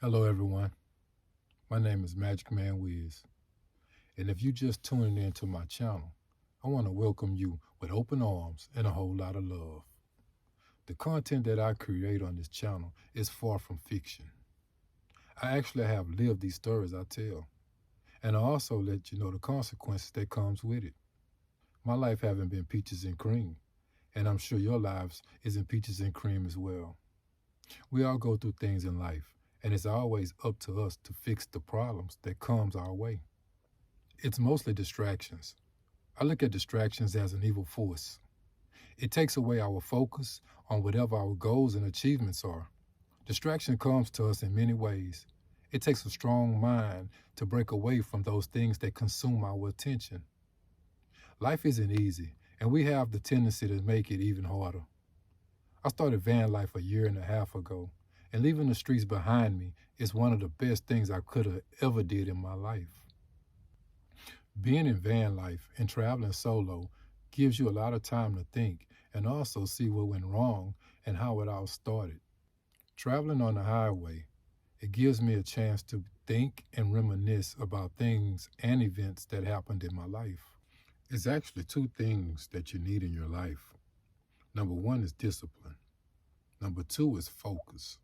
Hello, everyone. My name is Magic Man Wiz, and if you just tuning in to my channel, I want to welcome you with open arms and a whole lot of love. The content that I create on this channel is far from fiction. I actually have lived these stories I tell, and I also let you know the consequences that comes with it. My life haven't been peaches and cream, and I'm sure your lives isn't peaches and cream as well. We all go through things in life, and it's always up to us to fix the problems that comes our way. It's mostly distractions. I look at distractions as an evil force. It takes away our focus on whatever our goals and achievements are. Distraction comes to us in many ways. It takes a strong mind to break away from those things that consume our attention. Life isn't easy, and we have the tendency to make it even harder. I started van life a year and a half ago, and leaving the streets behind me is one of the best things I could have ever did in my life. Being in van life and traveling solo gives you a lot of time to think and also see what went wrong and how it all started. Traveling on the highway, it gives me a chance to think and reminisce about things and events that happened in my life. It's actually two things that you need in your life. Number one is discipline. Number two is focus.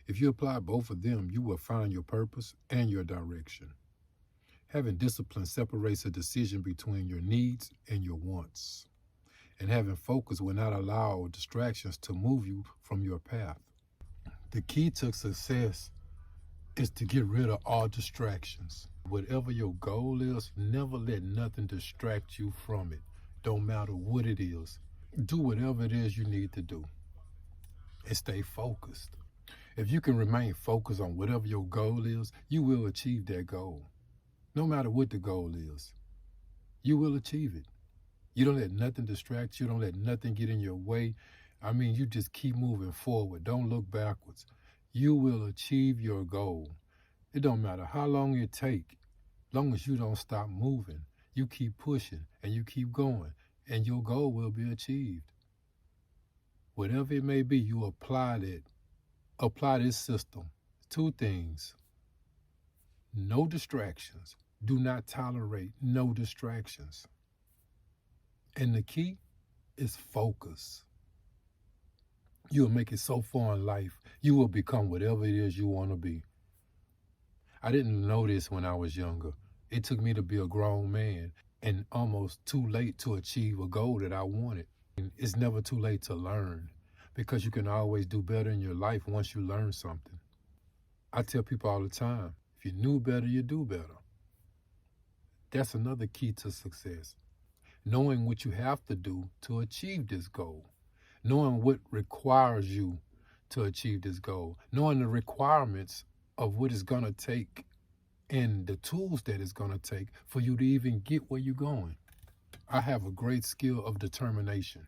If you apply both of them, you will find your purpose and your direction. Having discipline separates a decision between your needs and your wants. And having focus will not allow distractions to move you from your path. The key to success is to get rid of all distractions. Whatever your goal is, never let nothing distract you from it. Don't matter what it is. Do whatever it is you need to do and stay focused. If you can remain focused on whatever your goal is, you will achieve that goal. No matter what the goal is, you will achieve it. You don't let nothing distract you. Don't let nothing get in your way. You just keep moving forward. Don't look backwards. You will achieve your goal. It don't matter how long it take. Long as you don't stop moving, you keep pushing and you keep going, and your goal will be achieved. Whatever it may be, you apply it. Apply this system. Two things. No distractions. Do not tolerate no distractions. And the key is focus. You'll make it so far in life, you will become whatever it is you want to be. I didn't know this when I was younger. It took me to be a grown man and almost too late to achieve a goal that I wanted. And it's never too late to learn because you can always do better in your life once you learn something. I tell people all the time, if you knew better, you do better. That's another key to success. Knowing what you have to do to achieve this goal. Knowing what requires you to achieve this goal. Knowing the requirements of what it's going to take and the tools that it's going to take for you to even get where you're going. I have a great skill of determination.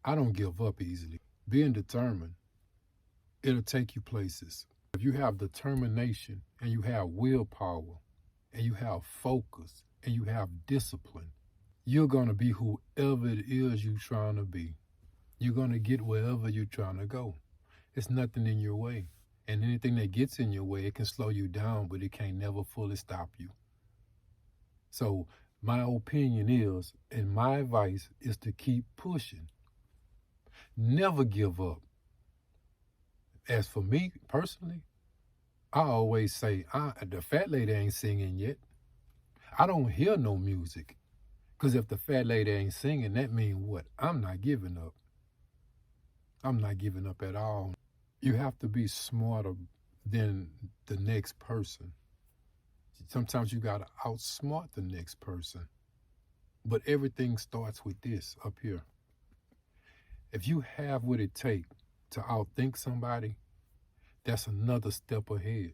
I don't give up easily. Being determined, it'll take you places. If you have determination and you have willpower and you have focus and you have discipline, you're going to be whoever it is you're trying to be. You're going to get wherever you're trying to go. It's nothing in your way. And anything that gets in your way, it can slow you down, but it can't never fully stop you. So my opinion is, and my advice is to keep pushing. Never give up. As for me personally, I always say, the fat lady ain't singing yet. I don't hear no music. Because if the fat lady ain't singing, that means what? I'm not giving up. I'm not giving up at all. You have to be smarter than the next person. Sometimes you got to outsmart the next person. But everything starts with this up here. If you have what it takes to outthink somebody, that's another step ahead.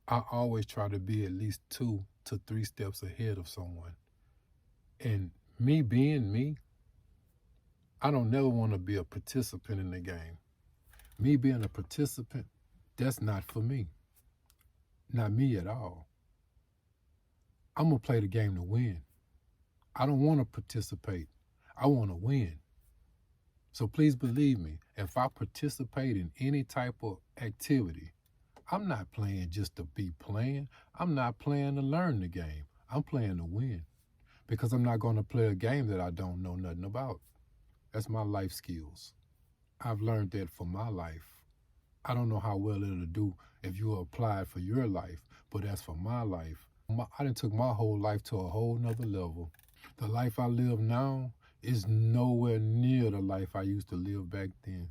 I always try to be at least 2 to 3 steps ahead of someone. And me being me, I don't never want to be a participant in the game. Me being a participant, that's not for me. Not me at all. I'm going to play the game to win. I don't want to participate. I want to win. So please believe me, if I participate in any type of activity, I'm not playing just to be playing. I'm not playing to learn the game. I'm playing to win, because I'm not going to play a game that I don't know nothing about. That's my life skills. I've learned that for my life. I don't know how well it'll do if you apply it for your life, but that's for my life. I done took my whole life to a whole nother level. The life I live now is nowhere near the life I used to live back then.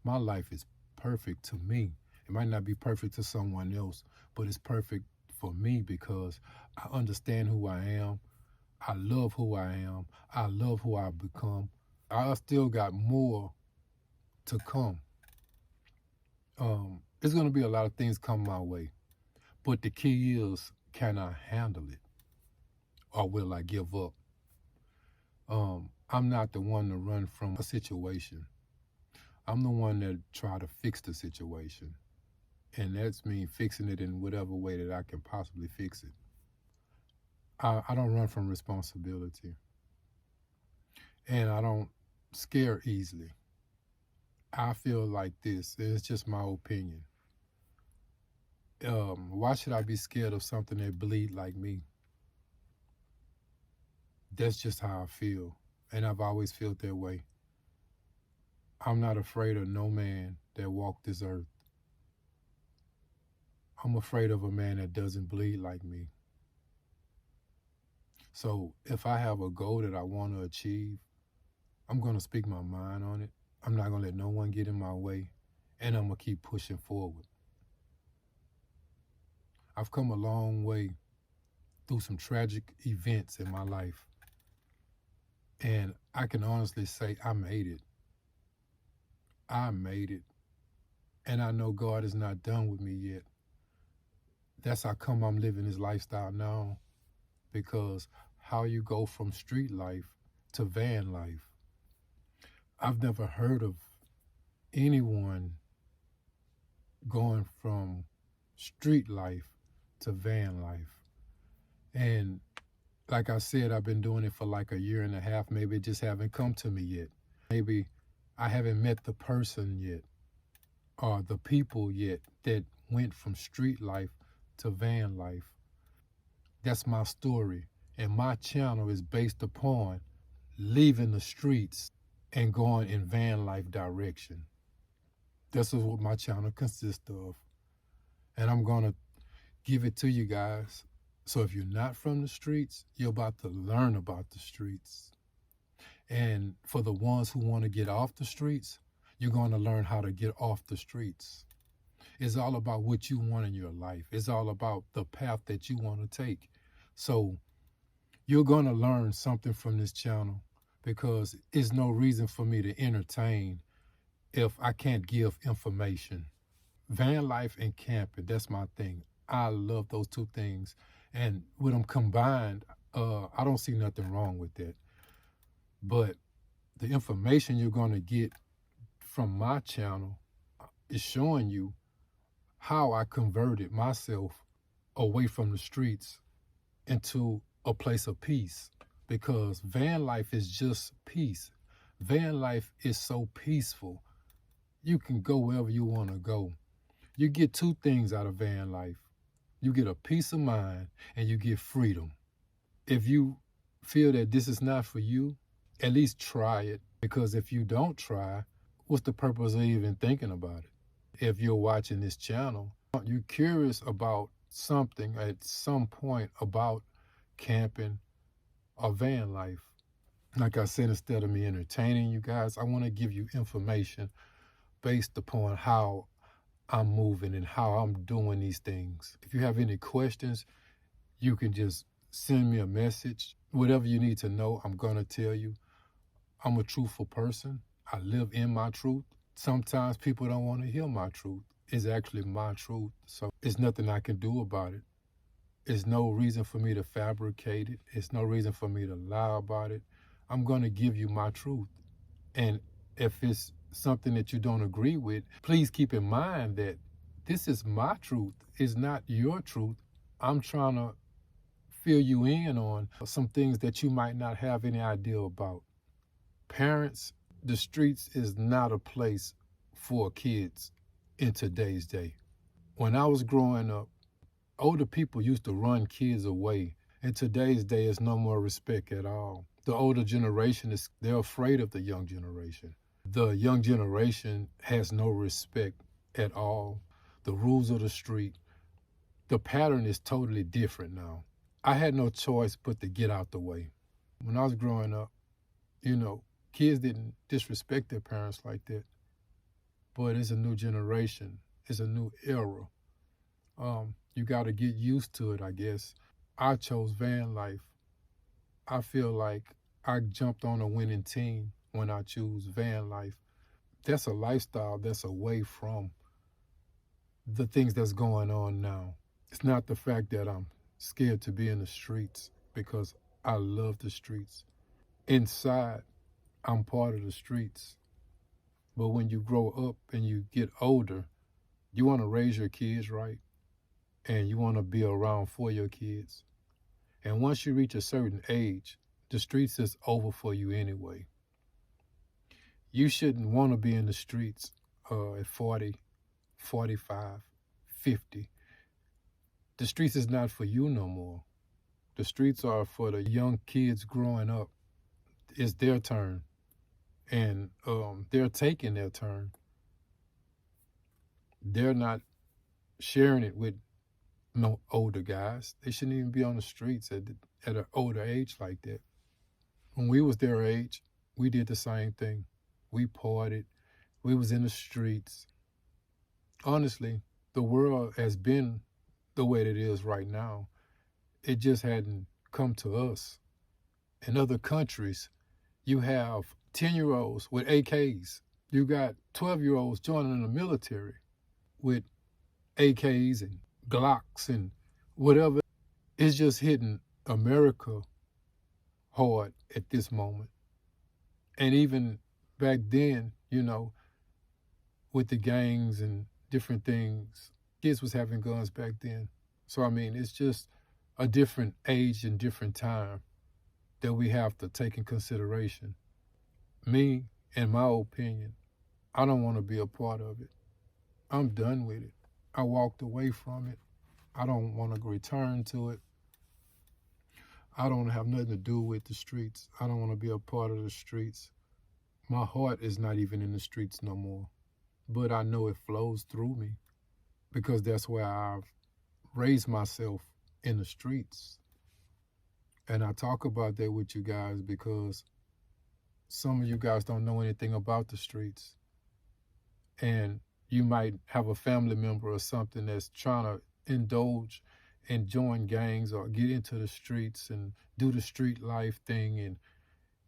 My life is perfect to me. It might not be perfect to someone else, but it's perfect for me because I understand who I am. I love who I am. I love who I've become. I still got more to come. There's going to be a lot of things come my way, but the key is, can I handle it, or will I give up? I'm not the one to run from a situation. I'm the one that try to fix the situation, and that's me fixing it in whatever way that I can possibly fix it. I don't run from responsibility, and I don't scare easily. I feel like this, and it's just my opinion. Why should I be scared of something that bleed like me? That's just how I feel, and I've always felt that way. I'm not afraid of no man that walked this earth. I'm afraid of a man that doesn't bleed like me. So if I have a goal that I want to achieve, I'm going to speak my mind on it. I'm not going to let no one get in my way, and I'm going to keep pushing forward. I've come a long way through some tragic events in my life, and I can honestly say I made it. I made it, and I know God is not done with me yet. That's how come I'm living this lifestyle now, because how you go from street life to van life. I've never heard of anyone going from street life to van life. And like I said, I've been doing it for like a year and a half. Maybe it just haven't come to me yet. Maybe I haven't met the person yet, or the people yet, that went from street life to van life. That's my story. And my channel is based upon leaving the streets and going in van life direction. This is what my channel consists of. And I'm going to give it to you guys. So if you're not from the streets, you're about to learn about the streets. And for the ones who want to get off the streets, you're going to learn how to get off the streets. It's all about what you want in your life. It's all about the path that you want to take. So you're going to learn something from this channel, because it's no reason for me to entertain if I can't give information. Van life and camping, that's my thing. I love those two things. And with them combined, I don't see nothing wrong with that. But the information you're going to get from my channel is showing you how I converted myself away from the streets into a place of peace. Because van life is just peace. Van life is so peaceful. You can go wherever you want to go. You get two things out of van life. You get a peace of mind, and you get freedom. If you feel that this is not for you, at least try it. Because if you don't try, what's the purpose of even thinking about it? If you're watching this channel, you're curious about something at some point about camping or van life. Like I said, instead of me entertaining you guys, I want to give you information based upon how I'm moving and how I'm doing these things. If you have any questions, you can just send me a message. Whatever you need to know, I'm going to tell you. I'm a truthful person. I live in my truth. Sometimes people don't want to hear my truth. It's actually my truth. So there's nothing I can do about it. There's no reason for me to fabricate it. There's no reason for me to lie about it. I'm going to give you my truth. And if it's something that you don't agree with, please keep in mind that this is my truth. It's not your truth. I'm trying to fill you in on some things that you might not have any idea about. Parents, the streets is not a place for kids in today's day. When I was growing up, older people used to run kids away. In today's day, it's no more respect at all. The older generation they're afraid of the young generation. The young generation has no respect at all. The rules of the street, the pattern is totally different now. I had no choice but to get out the way. When I was growing up, kids didn't disrespect their parents like that. But it's a new generation. It's a new era. You got to get used to it, I guess. I chose van life. I feel like I jumped on a winning team when I choose van life. That's a lifestyle that's away from the things that's going on now. It's not the fact that I'm scared to be in the streets, because I love the streets. Inside, I'm part of the streets. But when you grow up and you get older, you want to raise your kids right, and you want to be around for your kids. And once you reach a certain age, the streets is over for you anyway. You shouldn't want to be in the streets at 40, 45, 50. The streets is not for you no more. The streets are for the young kids growing up. It's their turn, and they're taking their turn. They're not sharing it with no older guys. They shouldn't even be on the streets at an older age like that. When we was their age, we did the same thing. We partied. We was in the streets. Honestly, the world has been the way it is right now. It just hadn't come to us. In other countries, you have 10-year-olds with AKs. You got 12-year-olds joining the military with AKs and Glocks and whatever. It's just hitting America hard at this moment. And even back then, with the gangs and different things, kids was having guns back then. So, it's just a different age and different time that we have to take in consideration. Me, in my opinion, I don't want to be a part of it. I'm done with it. I walked away from it. I don't want to return to it. I don't have nothing to do with the streets. I don't want to be a part of the streets. My heart is not even in the streets no more. But I know it flows through me, because that's where I've raised myself, in the streets. And I talk about that with you guys because some of you guys don't know anything about the streets. And you might have a family member or something that's trying to indulge and join gangs or get into the streets and do the street life thing. And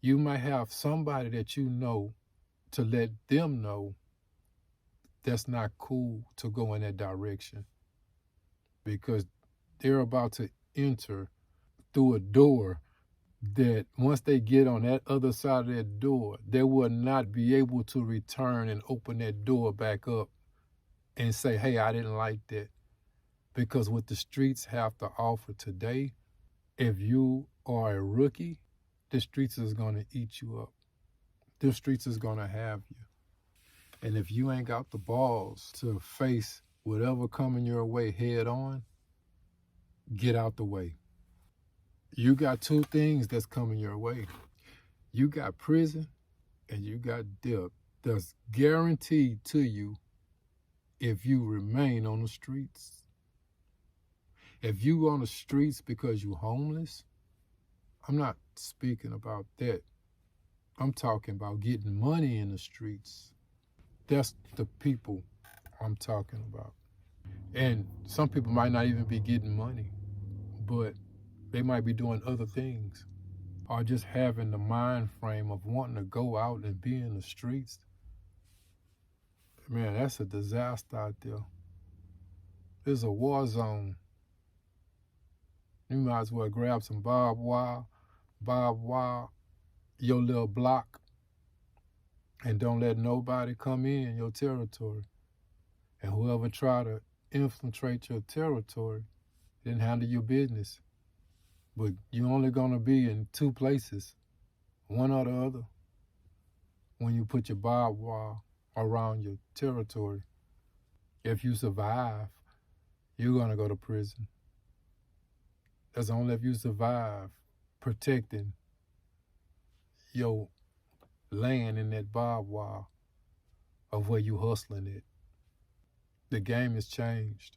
you might have somebody that you know to let them know that's not cool to go in that direction, because they're about to enter through a door that once they get on that other side of that door, they will not be able to return and open that door back up and say, hey, I didn't like that. Because what the streets have to offer today, if you are a rookie, the streets is going to eat you up. The streets is going to have you. And if you ain't got the balls to face whatever coming your way head on, get out the way. You got two things that's coming your way. You got prison and you got death. That's guaranteed to you if you remain on the streets. If you on the streets because you homeless, I'm not speaking about that. I'm talking about getting money in the streets. That's the people I'm talking about. And some people might not even be getting money, but they might be doing other things, or just having the mind frame of wanting to go out and be in the streets. Man, that's a disaster out there. It's a war zone. You might as well grab some barbed wire, your little block, and don't let nobody come in your territory. And whoever try to infiltrate your territory, then handle your business. But you're only going to be in two places, one or the other. when you put your barbed wire around your territory. If you survive, you're going to go to prison. That's only if you survive protecting your land in that barbed wire of where you hustling it. The game has changed,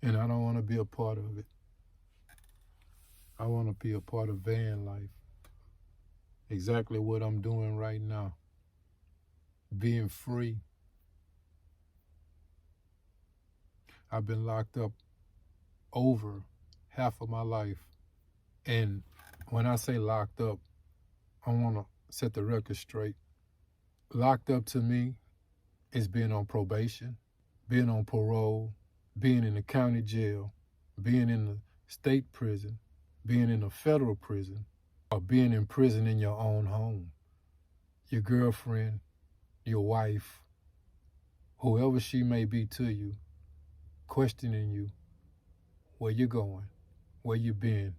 and I don't want to be a part of it. I want to be a part of van life. Exactly what I'm doing right now. Being free. I've been locked up over half of my life. And when I say locked up, I want to set the record straight. Locked up to me is being on probation, being on parole, being in the county jail, being in the state prison, being in a federal prison, or being in prison in your own home. Your girlfriend, your wife, whoever she may be to you, questioning you, where you going, where you been,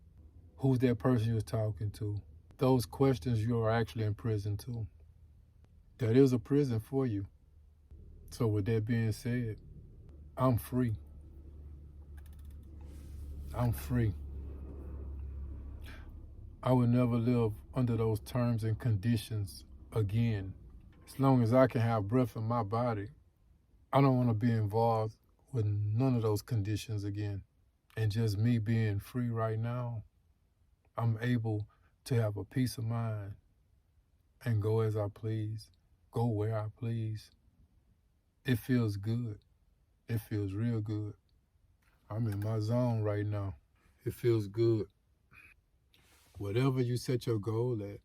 who's that person you're talking to. Those questions, you are actually in prison too. That is a prison for you. So with that being said, I'm free. I'm free. I would never live under those terms and conditions again. As long as I can have breath in my body, I don't want to be involved with none of those conditions again. And just me being free right now, I'm able to have a peace of mind and go as I please, go where I please. It feels good. It feels real good. I'm in my zone right now. It feels good. Whatever you set your goal at,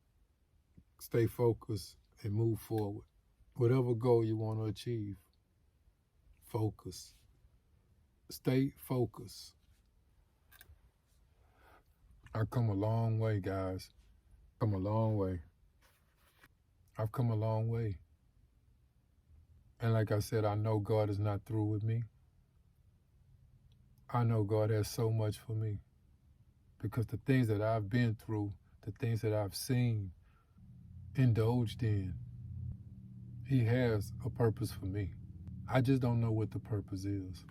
stay focused and move forward. Whatever goal you want to achieve, focus. Stay focused. I've come a long way, guys. Come a long way. I've come a long way. And like I said, I know God is not through with me. I know God has so much for me. Because the things that I've been through, the things that I've seen, indulged in, He has a purpose for me. I just don't know what the purpose is.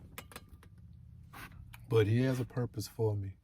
But He has a purpose for me.